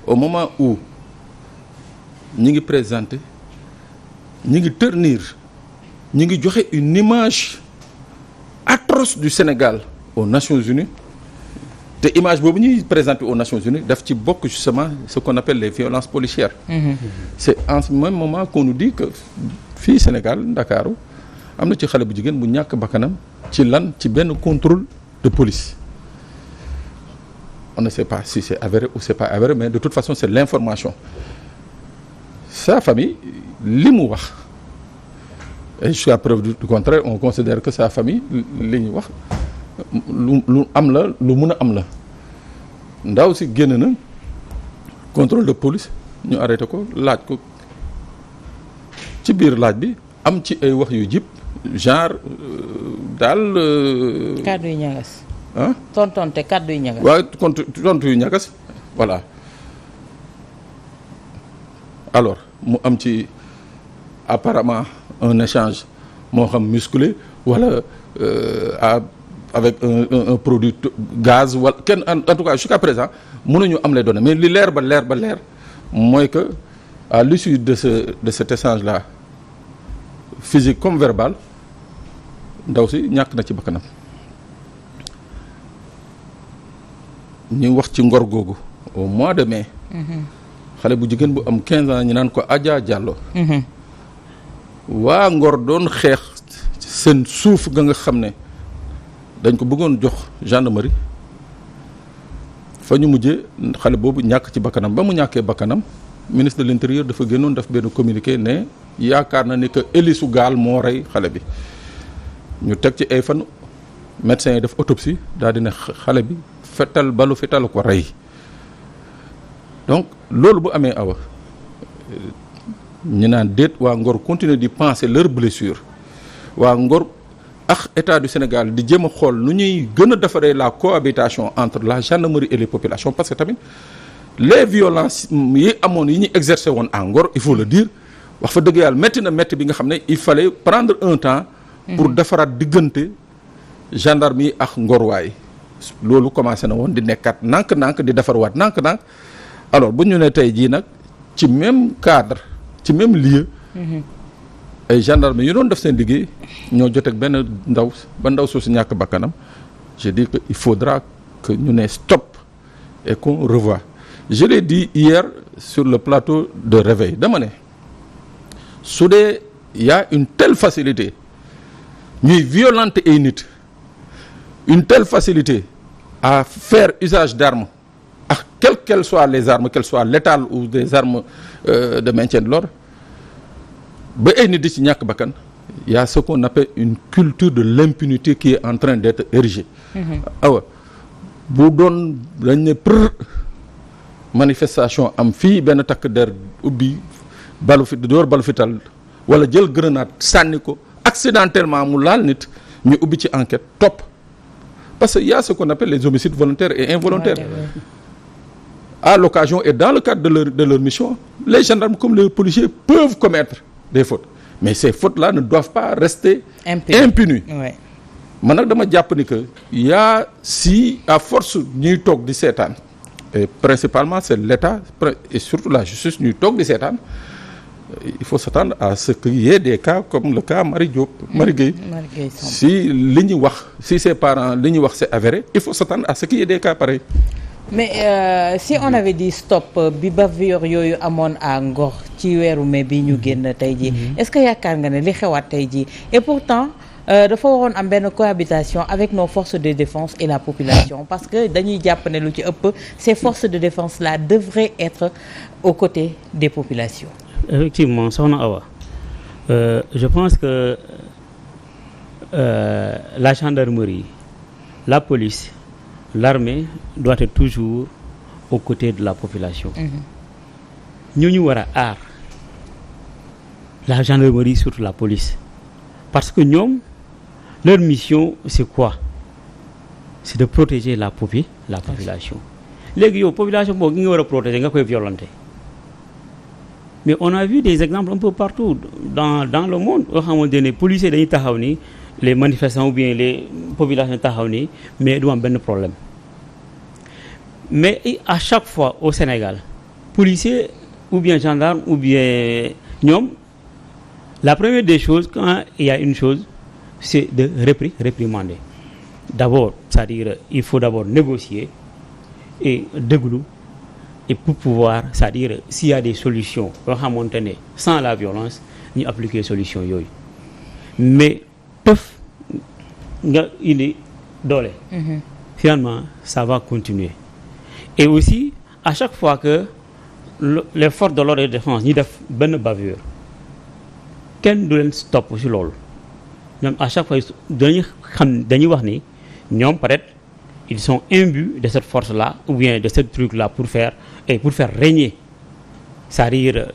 au moment où ñi ngi présenter ñi ngi ternir ñi ngi joxe une image atroce du Sénégal aux Nations Unies te image boobu ñuy présenter aux Nations Unies daf ci bokk justement ce qu'on appelle les violences policières. C'est en ce même moment qu'on nous dit que fii Sénégal Ndakaaru am na ci xale bu jigéen bu ñàkk bakkanam ci lan ci benn contrôle de police. On ne sait pas si c'est avéré ou c'est pas avéré, mais de toute façon c'est l'information. Sa famille li mu wax et jusqu'à preuve du contraire on considère que sa famille li ñu wax lu am la lu mun a am la ndaw si génn na contrôle de police ñu arrêté ko laaj ko ci biir laaj bi am ci ay wax yu jib genre daal. kàddu yu ñagas. ah tontonte kàddu yu ñagas. waaw tontu yu ñagas voilà alors mu am ci apparemment un échange moo xam musclé wala avec un produit gaz wala kenn en tout cas jusqu'à présent mënuñu am les données mais li leer ba leer mooy que à l'issue de cet échange là physique comme verbal ndaw si ñàkk na ci bakkanam ñu wax ci ngor googu au mois de mai. xale bu jigéen bu am 15 ans ñu naan ko Adja Diallo. waa Ngor doon xeex seen suuf ga nga xam ne dañ ko bëggoon jox gendarmerie fa ñu mujjee xale boobu ñàkk ci bakkanam ba mu ñàkkee bakkanam ministre de l'intérieur dafa génnoon daf benn communiqué ne yaakaar na ni que hélice gaal moo rey xale bi ñu teg ci ay fan médecins yi def autopsie daal di ne xale bi balu fetal ko rey donc loolu bu amee awa ñu naan déet waa Ngor continuer di penser leur blessure waa Ngor ak état du Sénégal di jéem a xool nu ñuy gën a defaree la cohabitation entre la gendarmerie et les populations parce que tamit les violences yi amoon yi ñu exercer woon à Ngor il faut le dire wax fa dëgg yàlla métti bi nga xam ne il fallait prendre un temps pour defaraat diggante gendarme yi ak ngorwaay loolu commencé na woon di nekkaat nànk-nànk di defarwaat nànk-nànk alors bu ñu ne tey jii nag ci même cadre ci même lieu ay gendarme yu doon def seen liggéey ñoo joteeg benn ndaw soo si ñàkk bakkanam je dis que il faudra que ñu ne stop et qu'on revoie je l'ai dit hier sur le plateau de Réveil dama ne su dee y a une telle facilité ñuy violenter ay nit une telle facilité à faire usage d'armes ak quelles qu'elles soient les armes qu'elles soient létales ou des armes de maintien de l'ordre ba ay nit di ci ñàkk bakkan y a ce qu'on appelle une culture de l'impunité qui est en train d'être érigée awa bu doon dañ ne manifestation am fii benn takk der ubbi balu fital wala jël grenade sànni ko accidentellement mu laal nit ñu ubbi ci enquête topp parce que y a ce qu'on appelle les homicides volontaires et involontaires à l'occasion et dans le cadre de leur mission les gendarmes comme les policiers peuvent commettre des fautes mais ces fautes-là ne doivent pas rester impunis man nag dama jàpp ni que y a si à force ñuy toog di seetaan et principalement c'est l'État et surtout la justice ñuy toog di seetaan il faut s'attendre à ce qu'il y ait des cas comme le cas Marie Gueye si li ñu wax si ses parents li ñu wax c'est avéré il faut s'attendre à ce qu'il y ait des cas pareils. Mais si on avait dit stop bi bavure yooyu amoon à Ngor ci weeru mai bi ñu génn tey jii est-ce que yaakaar nga ne li xewaat tey jii et pourtant dafa waroon am benn cohabitation avec nos forces de défense et la population parce que dañuy jàpp ne lu ci ëpp ces forces de défense là devraient être aux côtés des populations. Effectivement soxna Awa je pense que la gendarmerie la police l'armée doit être toujours aux côtés de la population. ñu war a aar la gendarmerie surtout la police parce que ñoom leur mission c'est quoi c'est de protéger la population léegi yow population boobu gi nga war a protéger nga koy violenter mais on a vu des exemples un peu partout dans le monde yoo xamante ne policiers dañuy taxaw ni les manifestants ou bien les populations taxaw ni mais du am benn problème mais à chaque fois au Sénégal policier ou bien gendarme ou bien ñoom la première des choses quand il y a une chose c'est de réprimander d'abord, c'est-à-dire il faut d'abord négocier et déglu et pour pouvoir, c'est-à-dire s'il y a des solutions yoo xamante ne sans la violence ñu appliquer solution yooyu mais tëf nga indi doole. Finalement ça va continuer et aussi à chaque fois que les forces de l'ordre et de défense ñi def benn bavure kenn du leen stop ci loolu ñoom à chaque fois dañuy wax ni ñoom peut-être ils sont imbus de cette force là ou bien de ce truc là pour faire régner c'est-à-dire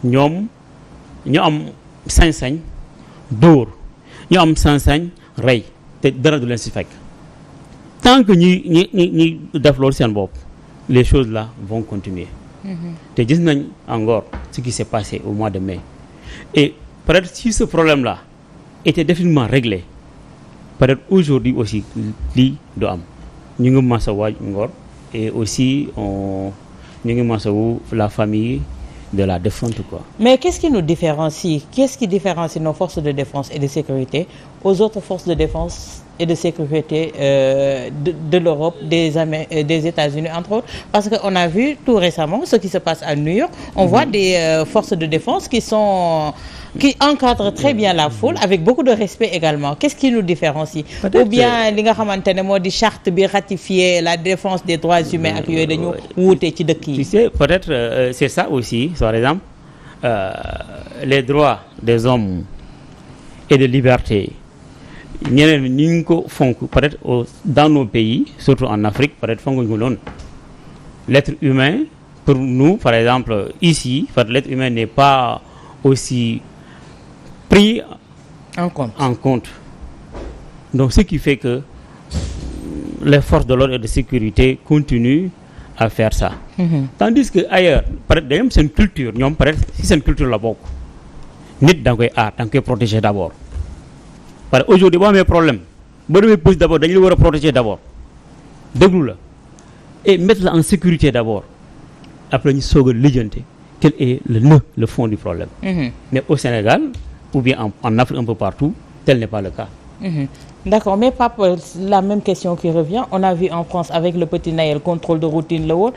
ñoom ñu am sañ-sañ dóor ñu am sañ-sañ rey te dara du leen ci fekk tant que ñi def loolu seen bopp les choses là vont continuer. te gis nañ encore ce qui s'est passé au mois de mai et peut-être si ce problème là était définitivement réglé peut-être aujourd'hui aussi lii du am ñu ngi masawu Ngor et aussi ñu ngi masawu la famille de la défunte quoi. Mais qu'est-ce qui nous différencie? Qu'est-ce qui différencie nos forces de défense et de sécurité aux autres forces de défense et de sécurité de l'Europe, des États-Unis entre autres? Parce que on a vu tout récemment ce qui se passe à New York. On voit des forces de défense qui encadrent très bien la foule avec beaucoup de respect également. Qu'est-ce qui nous différencie? Ou bien li nga xamante ne moo di charte bi ratifier la défense des droits humains ak yooyu dañu wuute ci dëkk yi. Tu sais peut-être c'est ça aussi par exemple les droits des hommes et de liberté ñeneen ñi ngi ko fonk peut-être dans nos pays surtout en Afrique peut-être fonkuñu ko noonu. L'être humain pour nous par exemple ici l'être humain n'est pas aussi pris en compte. Donc ce qui fait que les forces de l'ordre et de sécurité continuent à faire ça. Tandis que ailleurs peut-être dañu am seen culture ñoom peut-être si seen culture la bokk nit da nga koy aar da nga koy protéger d'abord. Parce que aujourd'hui boo amee problème boo demee police d'abord dañu la war a protéger d'abord déglu la et mettre la en sécurité d'abord après ñu soog a lijjante quel est le fond du problème. Mais au Sénégal ou bien en Afrique un peu partout tel n'est pas le cas. D'accord, mais Pape, la même question qui revient. On a vu en France avec le petit Nayel contrôle de routine la woon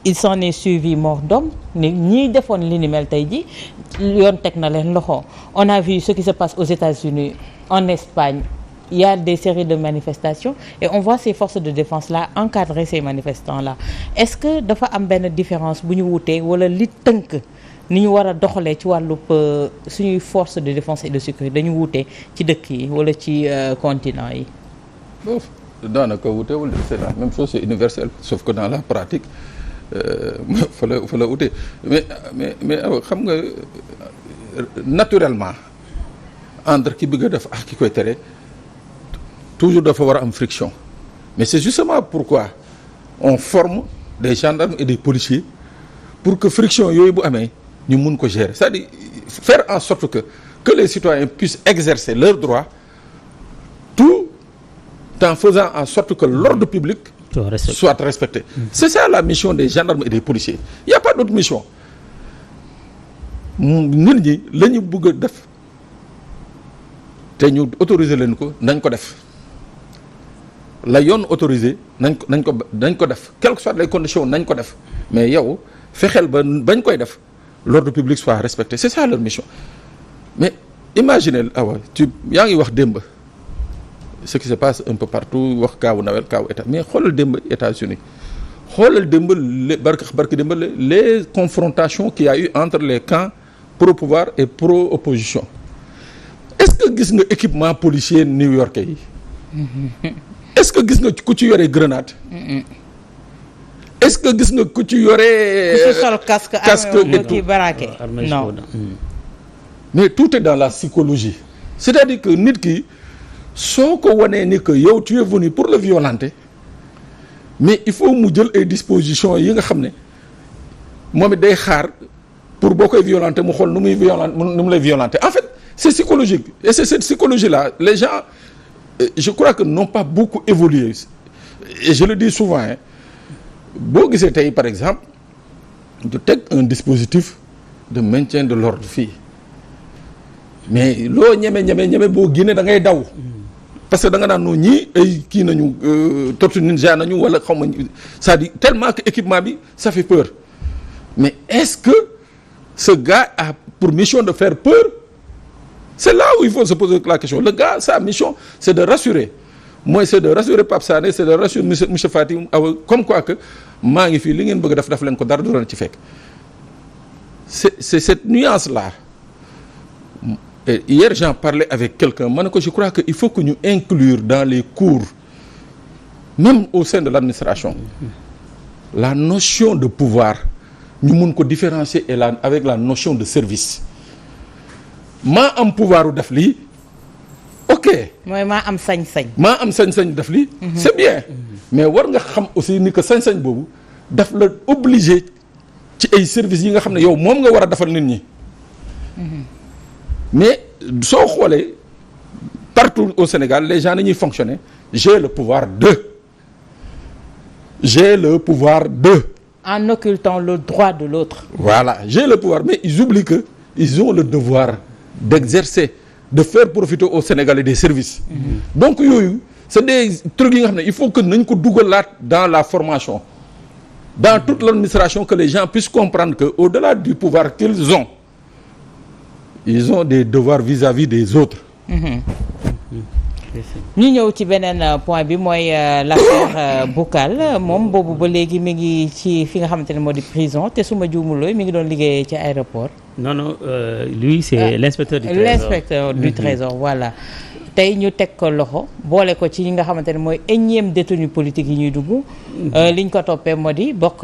il s'en est suivi mort d'homme ni ñiy defoon li ni mel tey ji yoon teg na leen loxo. On a vu ce qui se passe aux États-Unis, en Espagne. Il y a des séries de manifestations et on voit ces forces de défense là encadrer ces manifestants là. Est-ce que dafa am benn différence bu ñu wutee wala li tënk ni ñu war a doxalee ci wàllub suñuy force de défense et de sécurité dañu wutee ci dëkk yi wala ci continent yi? daanaka wutewul c'est la même chose, c'est universel, sauf que dans la pratique fa la wutee mais xam nga naturellement entre ki bëgg a def ak ki koy tere toujours dafa war a am friction, mais c'est justement pourquoi on forme des gendarmes et des policiers pour que friction yooyu bu amee ñu mun ko gérer, c'est-à-dire faire en sorte que les citoyens puissent exercer leurs droits tout en faisant en sorte que l'ordre public soit respecté. C'est ça la mission des gendarmes et des policiers. Il n'y a pas d'autre mission. nit ñi la ñu bëgg a def te ñu autoriser leen ko nañ ko def la yoon autorisé nañ ko def quelles que soient les conditions nañ ko def mais yow fexeel ba bañ koy def l'ordre public soit respecté, c'est ça leur mission. Mais imaginez yaa ngi wax démb ce qui se passe un peu partout, wax kaawu Nawel kaawu état, mais xoolal démb États-Unis, xoolal démb barki démb les confrontations qu'il y a eu entre les camps pro-pouvoir et pro-opposition. Est-ce que gis nga équipement policier new-yorkais yi? Est-ce que gis nga ku ci yore grenade? Est-ce que gis nga ku ci yore sol casque kii baraake? Non. Mais tout est dans la psychologie. C'est-à-dire que nit ki soo ko wanee ni que yow tu es venu pour le violenter, mais il faut mu jël ay dispositions yi nga xam ne moom it day xaar pour boo koy violenter mu xool nu mu lay violenter. En fait c'est psychologique et c'est cette psychologie là les gens je crois que n'ont pas beaucoup évolué et je le dis souvent boo gisee tey par exemple du teg un dispositif de maintien de l'ordre fii mais loo ñeme boo génnee da ngay daw parce que da nga naan noo ñii ay kii nañu tortue ninja nañu wala xaw ma c'est-à-dire tellement que équipement bi ça fait peur mais est-ce que ce gars a pour mission de faire peur? C'est là où il faut se poser la question. Le gars, sa mission, c'est de rassurer. Moi, c'est de rassurer Pape Sané, c'est de rassurer monsieur Fatim, comme quoi que maa ngi fii li ngeen bëgg def leen ko dara du leen ci fekk. C'est cette nuance-là. Et hier, j'en parlais avec quelqu'un. Ma ne ko je crois que il faut que ñu inclure dans les cours, même au sein de l'administration, la notion de pouvoir, ñu mun ko différencier avec la notion de service. maa am pouvoir u def lii ok. mooy maa am sañ-sañ. maa am sañ-sañ def lii. c'est bien. mais war nga xam aussi ni que sañ-sañ boobu daf la obligé ci ay services yi nga xam ne yow moom nga war a defal nit ñi. mais soo xoolee partout au Sénégal les gens dañuy fonctionner j'ai le pouvoir de. en occultant le droit de l'autre. Voilà, j'ai le pouvoir mais ils oublient que ils ont le devoir d'exercer, de faire profiter aux Sénégalais des services. Donc yooyu c'est des trucs yi nga xam ne il faut que nañ ko dugalaat dans la formation, dans toute l'administration, que les gens puissent comprendre que au-delà du pouvoir qu'ils ont, ils ont des devoirs vis-à-vis des autres. ñu ñëw ci beneen point bi mooy l'affaire Boucal moom boobu ba léegi mi ngi ci fi nga xamante ne moo di prison te suma juumulooy mi ngi doon liggéeyee ci aéroport. Non, lui c'est l'inspecteur du Trésor. L'inspecteur du Trésor, voilà. Tey ñu teg ko loxo boole ko ci ñi nga xamante ne mooy énième détenu politique yi ñuy dugg. Liñ ko toppee moo di bokk